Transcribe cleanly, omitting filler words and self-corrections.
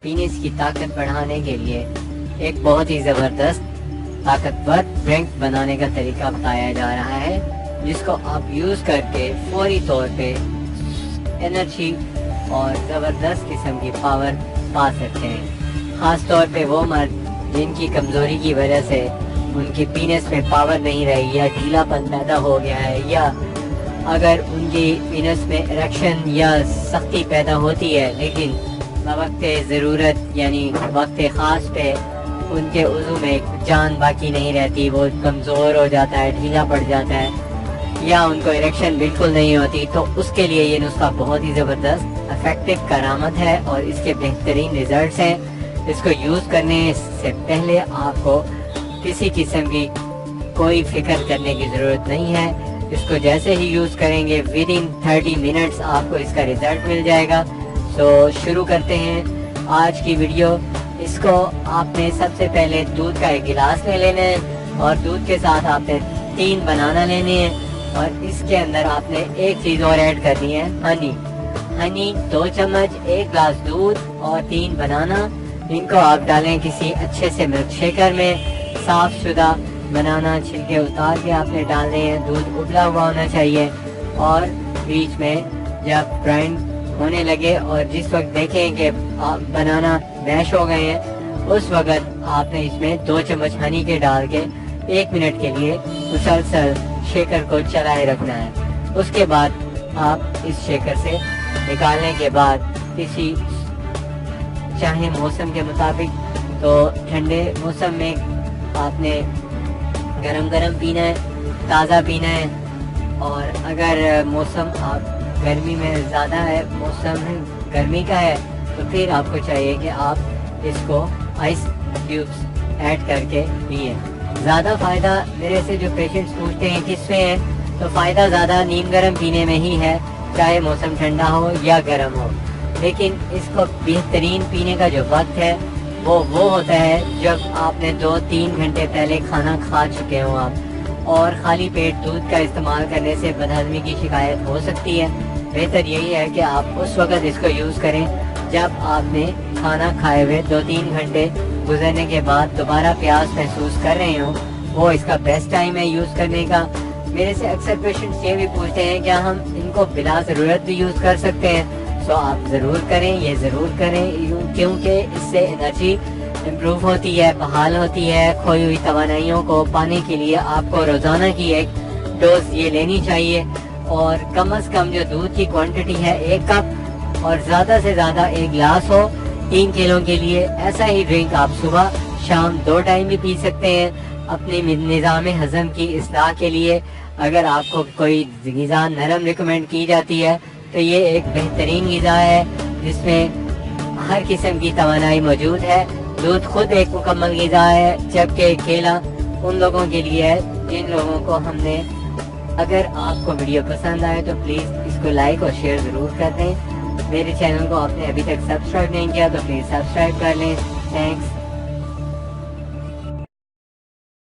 پینس کی طاقت بڑھانے کے لیے ایک بہت ہی زبردست طاقتور ڈرنک بنانے کا طریقہ بتایا جا رہا ہے، جس کو آپ یوز کر کے فوری طور پہ انرجی اور زبردست قسم کی پاور پا سکتے ہیں۔ خاص طور پہ وہ مرد جن کی کمزوری کی وجہ سے ان کی پینس میں پاور نہیں رہی یا ڈھیلا پن پیدا ہو گیا ہے، یا اگر ان کی پینس میں اریکشن یا سختی پیدا ہوتی ہے لیکن وقت ضرورت یعنی وقت خاص پہ ان کے عضو میں جان باقی نہیں رہتی، وہ کمزور ہو جاتا ہے، ڈھیلا پڑ جاتا ہے، یا ان کو اریکشن بالکل نہیں ہوتی، تو اس کے لیے یہ نسخہ بہت ہی زبردست افیکٹو کرامت ہے اور اس کے بہترین ریزلٹس ہیں۔ اس کو یوز کرنے سے پہلے آپ کو کسی قسم کی کوئی فکر کرنے کی ضرورت نہیں ہے۔ اس کو جیسے ہی یوز کریں گے ودن 30 منٹس آپ کو اس کا ریزلٹ مل جائے گا۔ تو شروع کرتے ہیں آج کی ویڈیو۔ اس کو آپ نے سب سے پہلے دودھ کا ایک گلاس لے لینا ہے اور دودھ کے ساتھ آپ نے 3 بنانا لینے ہیں، اور اس کے اندر آپ نے ایک چیز اور ایڈ کرنی ہے، ہنی 2 چمچ، 1 گلاس دودھ اور 3 بنانا۔ ان کو آپ ڈالیں کسی اچھے سے ملک شیکر میں، صاف شدہ بنانا چھلکے اتار کے آپ نے ڈالنے ہیں۔ دودھ ابلا ہوا ہونا چاہیے، اور بیچ میں جب گرائنڈ ہونے لگے اور جس وقت دیکھیں کہ بنانا میش ہو گئے ہیں، اس وقت آپ نے اس میں 2 چمچ ہنی کے ڈال کے 1 منٹ کے لیے مسلسل شیکر کو چلائے رکھنا ہے۔ اس کے بعد آپ اس شیکر سے نکالنے کے بعد کسی چاہے موسم کے مطابق، تو ٹھنڈے موسم میں آپ نے گرم پینا ہے، تازہ پینا ہے، اور اگر موسم آپ گرمی میں زیادہ ہے، موسم گرمی کا ہے، تو پھر آپ کو چاہیے کہ آپ اس کو آئس کیوبس ایڈ کر کے پیئیں۔ زیادہ فائدہ میرے سے جو پیشنٹس پوچھتے ہیں کس میں ہے، تو فائدہ زیادہ نیم گرم پینے میں ہی ہے، چاہے موسم ٹھنڈا ہو یا گرم ہو۔ لیکن اس کو بہترین پینے کا جو وقت ہے وہ ہوتا ہے جب آپ نے 2-3 گھنٹے پہلے کھانا کھا چکے ہوں آپ، اور خالی پیٹ دودھ کا استعمال کرنے سے بدہضمی کی شکایت ہو سکتی ہے۔ بہتر یہی ہے کہ آپ اس وقت اس کو یوز کریں جب آپ نے کھانا کھائے ہوئے 2-3 گھنٹے گزرنے کے بعد دوبارہ پیاس محسوس کر رہے ہوں، وہ اس کا بیسٹ ٹائم ہے یوز کرنے کا۔ میرے سے اکثر پیشنٹس یہ بھی پوچھتے ہیں کیا ہم ان کو بلا ضرورت بھی یوز کر سکتے ہیں؟ سو آپ ضرور کریں، یہ ضرور کریں، کیونکہ اس سے انرجی امپروو ہوتی ہے، بحال ہوتی ہے۔ کھوئی ہوئی توانائیوں کو پانے کے لیے آپ کو روزانہ کی ایک ڈوز یہ لینی چاہیے، اور کم از کم جو دودھ کی کوانٹٹی ہے 1 کپ، اور زیادہ سے زیادہ 1 گلاس ہو 3 کلو کے لیے۔ ایسا ہی ڈرنک آپ صبح شام 2 ٹائم بھی پی سکتے ہیں اپنے نظام ہضم کی اصلاح کے لیے۔ اگر آپ کو کوئی غذا نرم ریکمینڈ کی جاتی ہے تو یہ ایک بہترین غذا ہے جس میں ہر قسم کی توانائی موجود ہے۔ دودھ خود ایک مکمل غذا ہے، جبکہ کیلا ان لوگوں کے لیے ہے جن لوگوں کو ہم نے۔ اگر آپ کو ویڈیو پسند آئے تو پلیز اس کو لائک اور شیئر ضرور کر دیں۔ میرے چینل کو آپ نے ابھی تک سبسکرائب نہیں کیا تو پلیز سبسکرائب کر لیں۔ تھینکس۔